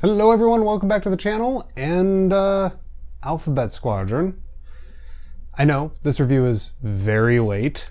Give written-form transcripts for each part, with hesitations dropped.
Hello everyone, welcome back to the channel and Alphabet Squadron. I know this review is very late.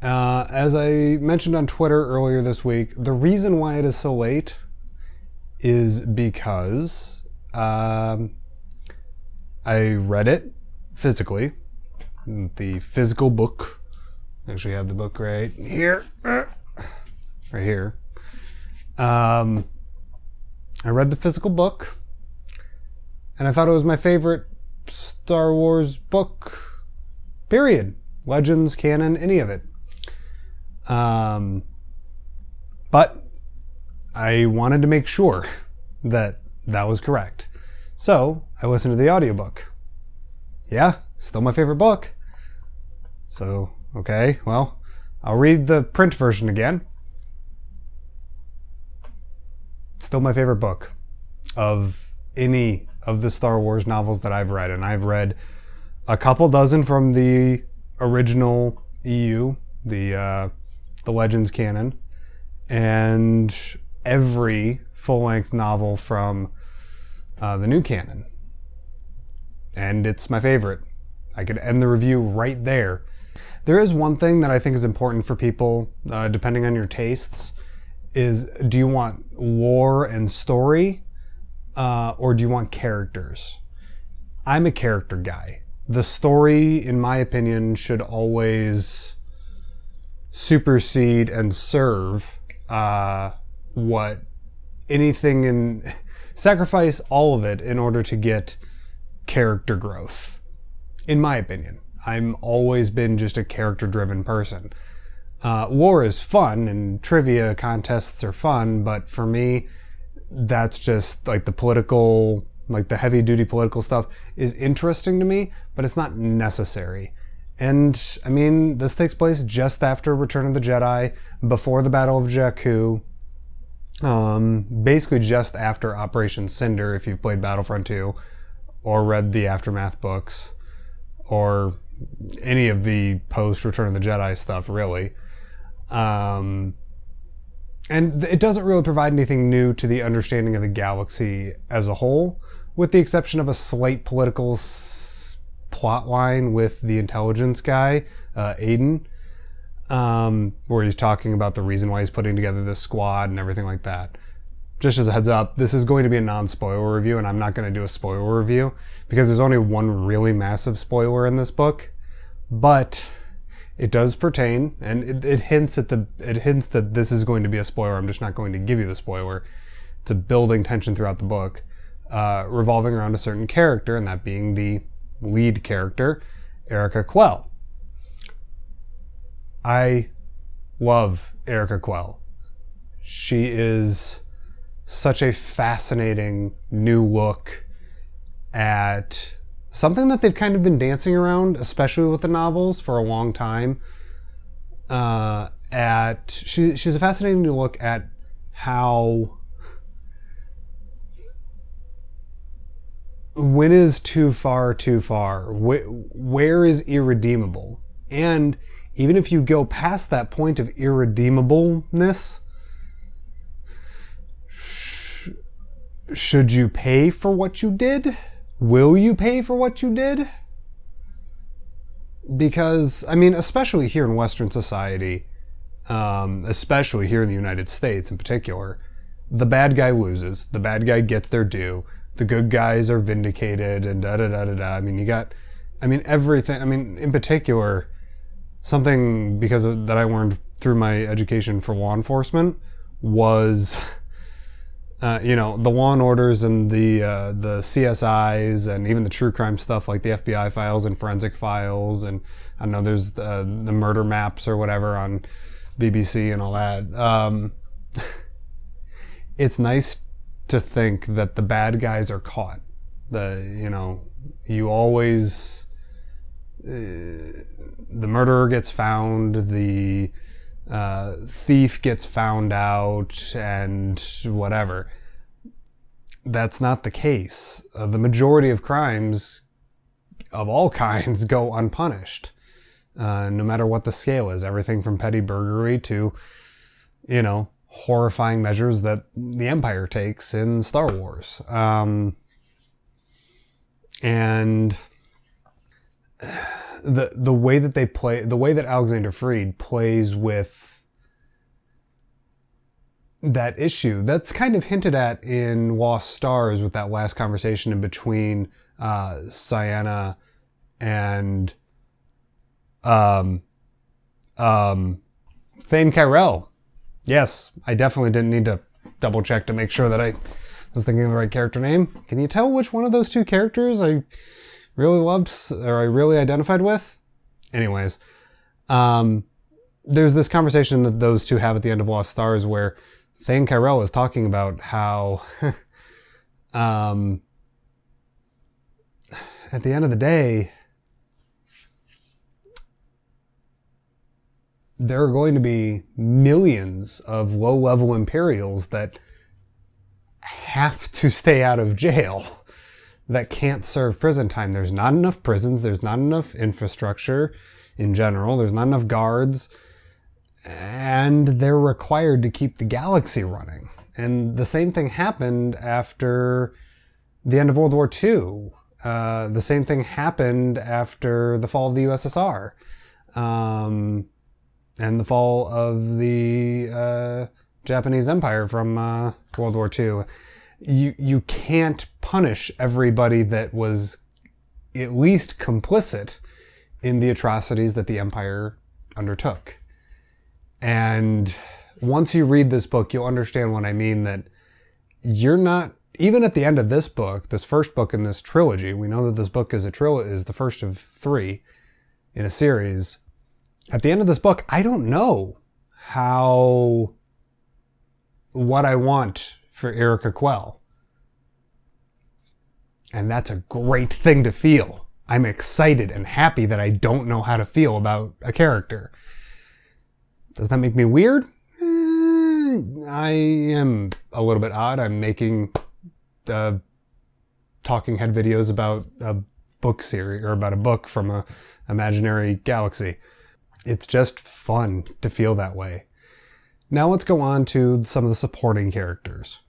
As I mentioned on Twitter earlier this week, the reason why it is so late is because I read it physically, the physical book. I actually have the book right here, right here. I read the physical book, and I thought it was my favorite Star Wars book, period. Legends, canon, any of it. But I wanted to make sure that that was correct. So I listened to the audiobook. Yeah, still my favorite book. So, okay, well, I'll read the print version again. Still my favorite book of any of the Star Wars novels that I've read. And I've read a couple dozen from the original EU, the Legends canon, and every full-length novel from the new canon. And it's my favorite. I could end the review right there. There is one thing that I think is important for people, depending on your tastes, is do you want lore and story, or do you want characters? I'm a character guy. The story, in my opinion, should always supersede and serve what anything in sacrifice all of it in order to get character growth. In my opinion, I'm always been just a character-driven person. Lore is fun and trivia contests are fun, but for me, that's just like the political, like the heavy-duty political stuff is interesting to me, but it's not necessary. And I mean, this takes place just after Return of the Jedi, before the Battle of Jakku, basically just after Operation Cinder, if you've played Battlefront 2 or read the Aftermath books or any of the post-Return of the Jedi stuff, really. And it doesn't really provide anything new to the understanding of the galaxy as a whole, with the exception of a slight political plot line with the intelligence guy, Aiden, where he's talking about the reason why he's putting together this squad and everything like that. Just as a heads up, this is going to be a non-spoiler review, and I'm not going to do a spoiler review because there's only one really massive spoiler in this book, but it does pertain, and it hints that this is going to be a spoiler. I'm just not going to give you the spoiler. It's a building tension throughout the book, revolving around a certain character, and that being the lead character, Erica Quell. I love Erica Quell. She is such a fascinating new look at something that they've kind of been dancing around, especially with the novels, for a long time. She's a fascinating new look at how when is too far too far? Where is irredeemable? And even if you go past that point of irredeemableness, should you pay for what you did? Will you pay for what you did? Because, I mean, especially here in Western society, especially here in the United States in particular, the bad guy loses. The bad guy gets their due. The good guys are vindicated and da-da-da-da-da. I mean, everything. I mean, in particular, something that I learned through my education for law enforcement was the Law and Orders and the CSIs and even the true crime stuff like the FBI files and forensic files, and I know there's the murder maps or whatever on BBC and all that. It's nice to think that the bad guys are caught. You always, the murderer gets found, the thief gets found out, and whatever. That's not the case. The majority of crimes of all kinds go unpunished, no matter what the scale is. Everything from petty burglary to, horrifying measures that the Empire takes in Star Wars. And the way that they play, the way that Alexander Freed plays with that issue, that's kind of hinted at in Lost Stars with that last conversation in between Ciena and Thane Kyrell. Yes, I definitely didn't need to double check to make sure that I was thinking of the right character name. Can you tell which one of those two characters I really loved or I really identified with? Anyways, there's this conversation that those two have at the end of Lost Stars where Thane Kyrell is talking about how at the end of the day, there are going to be millions of low-level Imperials that have to stay out of jail, that can't serve prison time. There's not enough prisons. There's not enough infrastructure in general. There's not enough guards. And they're required to keep the galaxy running. And the same thing happened after the end of World War II. The same thing happened after the fall of the USSR. And the fall of the Japanese Empire from World War II. You can't punish everybody that was at least complicit in the atrocities that the Empire undertook. And once you read this book, you'll understand what I mean, that you're not, even at the end of this book, this first book in this trilogy, we know that this book is is the first of 3 in a series. At the end of this book, I don't know what I want for Erica Quell. And that's a great thing to feel. I'm excited and happy that I don't know how to feel about a character. Does that make me weird? I am a little bit odd. I'm making talking head videos about a book series, or about a book from a imaginary galaxy. It's just fun to feel that way. Now let's go on to some of the supporting characters.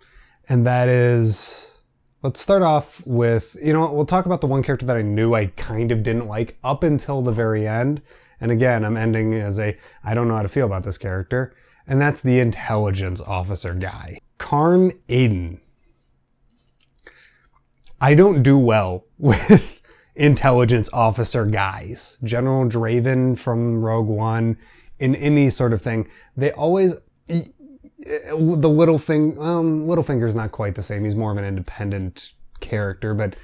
And that is, let's start off with, we'll talk about the one character that I knew I kind of didn't like up until the very end. And again, I'm ending as I don't know how to feel about this character. And that's the intelligence officer guy. Karn Aiden. I don't do well with intelligence officer guys. General Draven from Rogue One, in any sort of thing, they always, Littlefinger's not quite the same. He's more of an independent character, but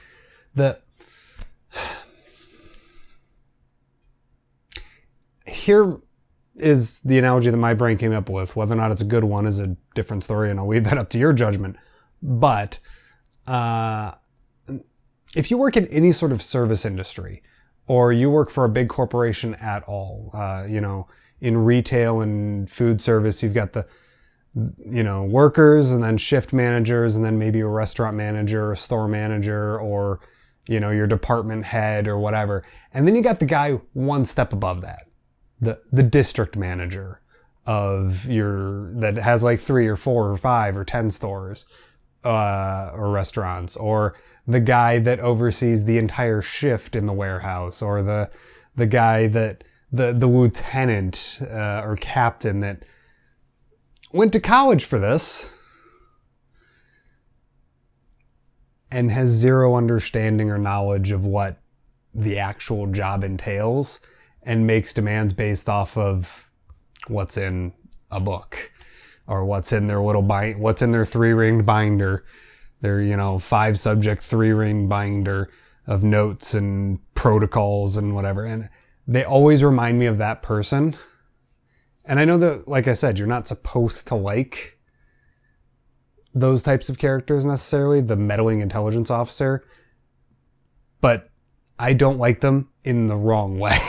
here is the analogy that my brain came up with. Whether or not it's a good one is a different story, and I'll leave that up to your judgment. But if you work in any sort of service industry, or you work for a big corporation at all, in retail and food service, you've got the, workers and then shift managers and then maybe a restaurant manager or store manager or, your department head or whatever. And then you got the guy one step above that, the district manager that has like 3 or 4 or 5 or 10 stores, or restaurants, or the guy that oversees the entire shift in the warehouse, or the guy that the lieutenant or captain that went to college for this and has zero understanding or knowledge of what the actual job entails and makes demands based off of what's in a book or what's in their what's in their 3-ringed binder. Their, 5-subject 3-ring binder of notes and protocols and whatever. And they always remind me of that person. And I know that, like I said, you're not supposed to like those types of characters necessarily, the meddling intelligence officer. But I don't like them in the wrong way.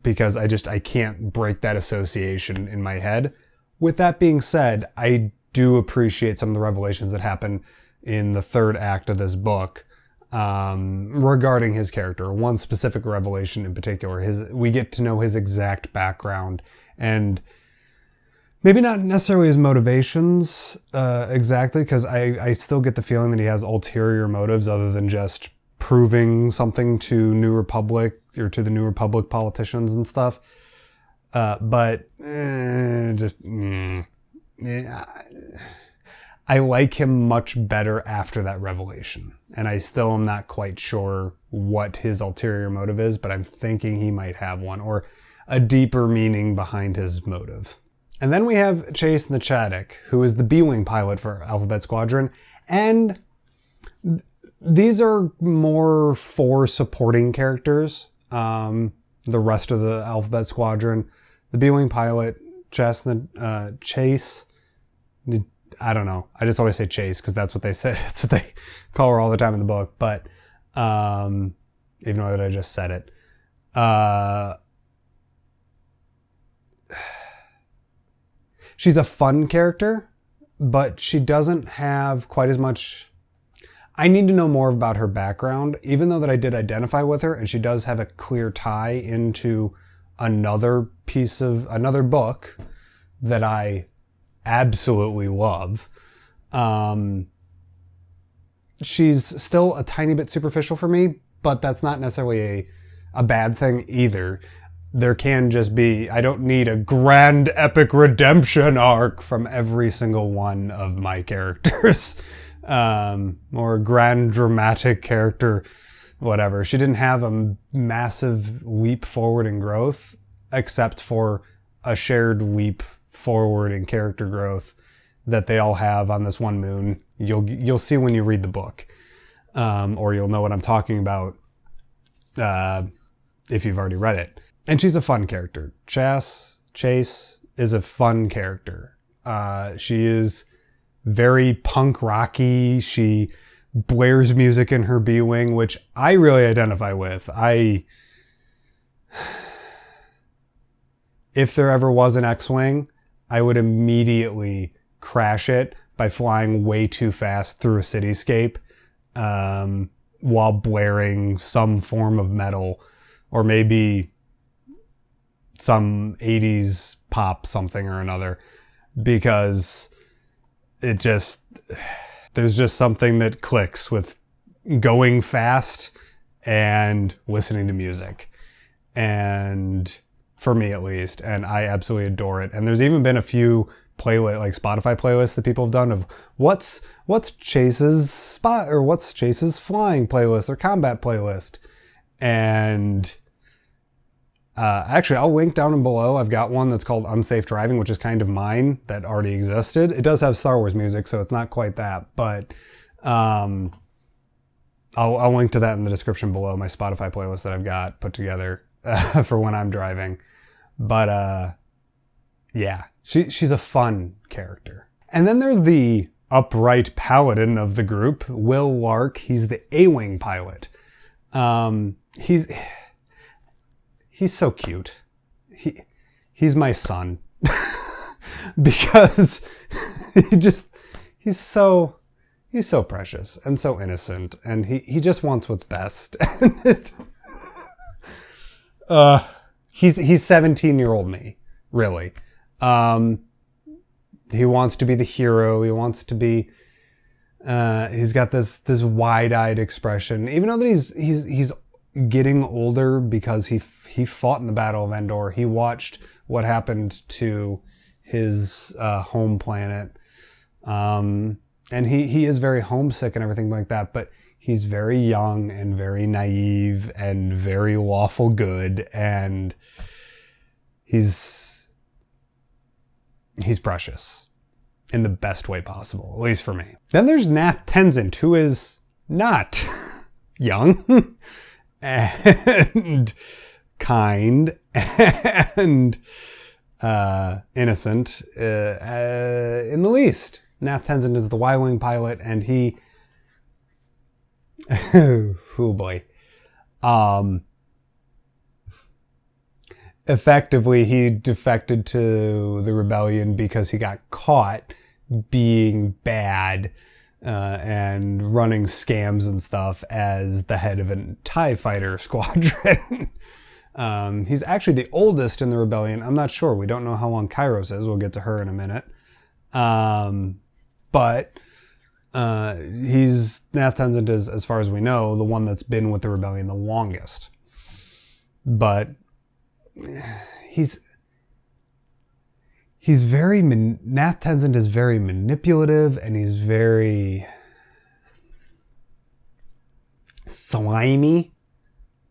Because I can't break that association in my head. With that being said, I do appreciate some of the revelations that happen in the 3rd act of this book regarding his character. One specific revelation in particular, we get to know his exact background and Maybe not necessarily his motivations exactly, because I still get the feeling that he has ulterior motives other than just proving something to New Republic or to the New Republic politicians and stuff. I like him much better after that revelation. And I still am not quite sure what his ulterior motive is, but I'm thinking he might have one, or a deeper meaning behind his motive. And then we have Chase Nachadek, who is the B-Wing pilot for Alphabet Squadron. And these are more 4 supporting characters. The rest of the Alphabet Squadron. The B-Wing pilot, Chase. I don't know. I just always say Chase because that's what they say. That's what they call her all the time in the book. But even though that I just said it. She's a fun character, but she doesn't have quite as much. I need to know more about her background, even though that I did identify with her, and she does have a clear tie into another book that I absolutely love. She's still a tiny bit superficial for me, but that's not necessarily a bad thing either. There can just be, I don't need a grand epic redemption arc from every single one of my characters. Or grand dramatic character, whatever. She didn't have a massive leap forward in growth, except for a shared leap forward in character growth that they all have on this one moon. You'll see when you read the book, or you'll know what I'm talking about if you've already read it. And she's a fun character. Chase is a fun character. She is very punk rocky. She blares music in her B-Wing, which I really identify with. If there ever was an X-Wing, I would immediately crash it by flying way too fast through a cityscape while blaring some form of metal, or maybe some 80s pop something or another, because there's just something that clicks with going fast and listening to music. And for me at least, and I absolutely adore it. And there's even been a few Spotify playlists that people have done of what's Chase's what's Chase's flying playlist or combat playlist. And actually, I'll link down and below. I've got one that's called Unsafe Driving, which is kind of mine that already existed. It does have Star Wars music, so it's not quite that, but I'll link to that in the description below, my Spotify playlist that I've got put together for when I'm driving. But yeah, she's a fun character. And then there's the upright paladin of the group, Will Lark. He's the A-Wing pilot. He's so cute. He's my son. Because he's so precious and so innocent, and he just wants what's best. He's 17-year-old me, really. He wants to be the hero. He wants to be he's got this wide-eyed expression, even though that he's getting older, because he fought in the Battle of Endor. He watched what happened to his home planet. And he is very homesick and everything like that, but he's very young and very naive and very lawful good, and he's precious in the best way possible, at least for me. Then there's Nath Ton, who is not young and kind and innocent in the least. Nath Ton is the Y-Wing pilot, and he oh boy. Effectively, he defected to the rebellion because he got caught being bad and running scams and stuff as the head of a TIE fighter squadron. He's actually the oldest in the rebellion. I'm not sure. We don't know how long Kairos is. We'll get to her in a minute. But he's Nath Ton is, as far as we know, the one that's been with the rebellion the longest. But Nath Ton is very manipulative, and he's very slimy,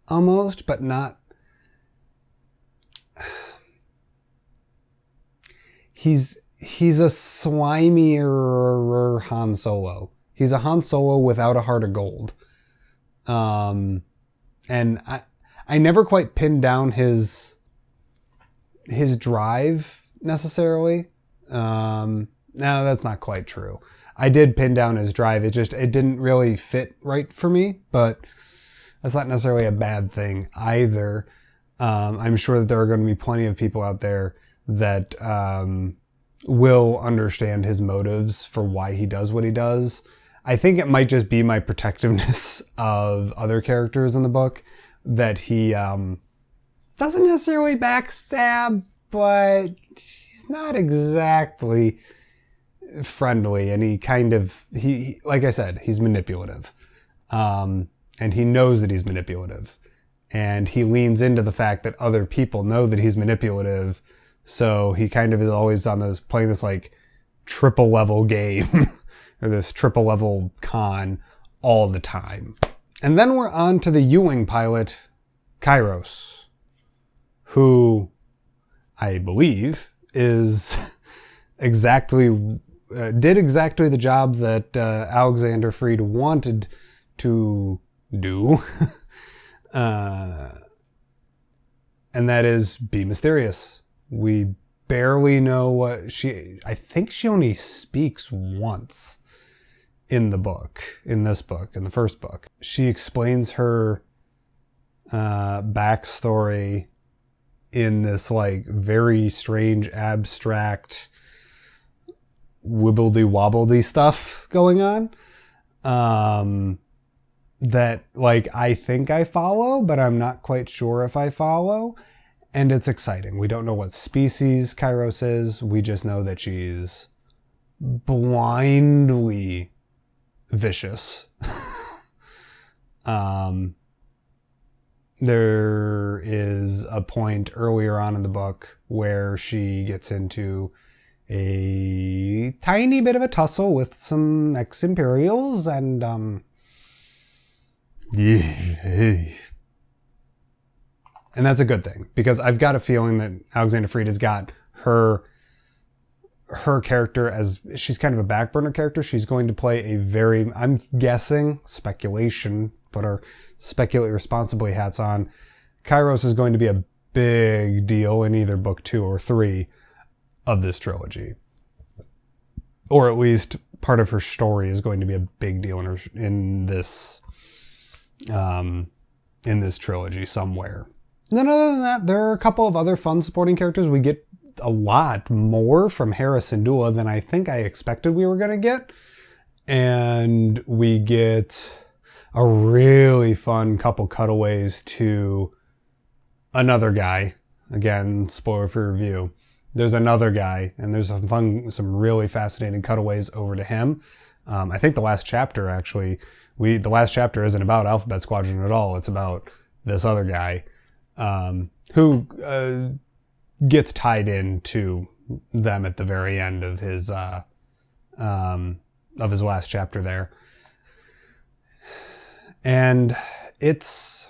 almost, but not. He's a slimier Han Solo. He's a Han Solo without a heart of gold. And I never quite pinned down his drive necessarily. No, that's not quite true. I did pin down his drive. It didn't really fit right for me, but that's not necessarily a bad thing either. I'm sure that there are going to be plenty of people out there that will understand his motives for why he does what he does. I think it might just be my protectiveness of other characters in the book, that he doesn't necessarily backstab, but he's not exactly friendly, and he like I said, he's manipulative. And he knows that he's manipulative. And he leans into the fact that other people know that he's manipulative. So he kind of is always playing this like triple level game or this triple level con all the time. And then we're on to the U-Wing pilot, Kairos, who I believe is did exactly the job that Alexander Freed wanted to do. And that is be mysterious. We barely know what I think she only speaks once in the first book. She explains her backstory in this like very strange, abstract, wibbledy-wobbledy stuff going on. That like I think I follow, but I'm not quite sure if I follow. And it's exciting. We don't know what species Kairos is. We just know that she's blindly vicious. There is a point earlier on in the book where she gets into a tiny bit of a tussle with some ex-Imperials, and and that's a good thing, because I've got a feeling that Alexander Freed has got her character as she's kind of a back burner character. She's going to play I'm guessing, speculation, put our speculate responsibly hats on. Kairos is going to be a big deal in either book 2 or 3 of this trilogy. Or at least part of her story is going to be a big deal in this trilogy somewhere. And then other than that, there are a couple of other fun supporting characters. We get a lot more from Hera Syndulla than I think I expected we were going to get. And we get a really fun couple cutaways to another guy. Again, spoiler for review. There's another guy, and there's some really fascinating cutaways over to him. I think the last chapter, actually, the last chapter isn't about Alphabet Squadron at all. It's about this other guy, who gets tied into them at the very end of his last chapter there. And it's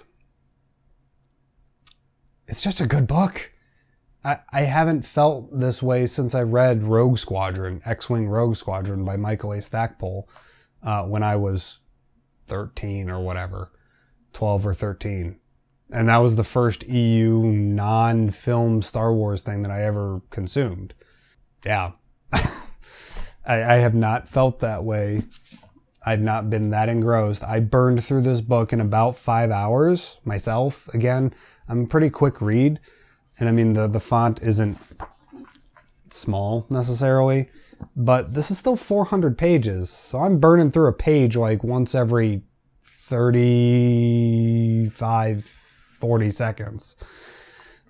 just a good book. I haven't felt this way since I read Rogue Squadron, X-Wing Rogue Squadron by Michael A. Stackpole, when I was 13 or whatever, 12 or 13. And that was the first EU non-film Star Wars thing that I ever consumed. Yeah. I have not felt that way. I've not been that engrossed. I burned through this book in about 5 hours myself. Again, I'm a pretty quick read. And I mean, the font isn't small necessarily, but this is still 400 pages. So I'm burning through a page like once every 35, 40 seconds,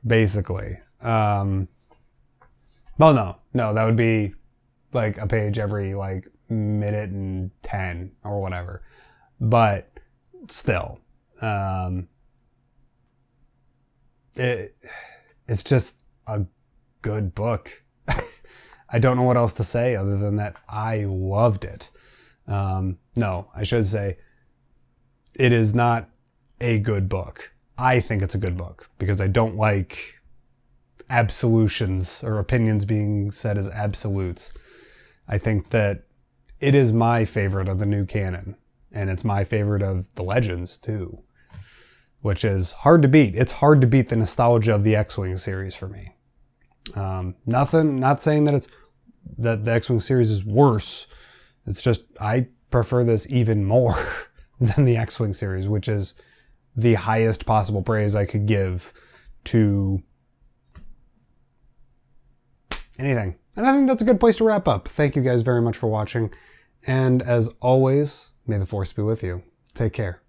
basically. Well, no, that would be like a page every like minute and 10 or whatever. But still, it's just a good book. I don't know what else to say other than that I loved it. No, I should say it is not a good book. I think it's a good book because I don't like absolutions or opinions being said as absolutes. I think that it is my favorite of the new canon, and it's my favorite of the Legends too, which is hard to beat. It's hard to beat the nostalgia of the X-Wing series for me. Not saying that that the X-Wing series is worse. It's just I prefer this even more than the X-Wing series, which is the highest possible praise I could give to anything. And I think that's a good place to wrap up. Thank you guys very much for watching. And as always, may the Force be with you. Take care.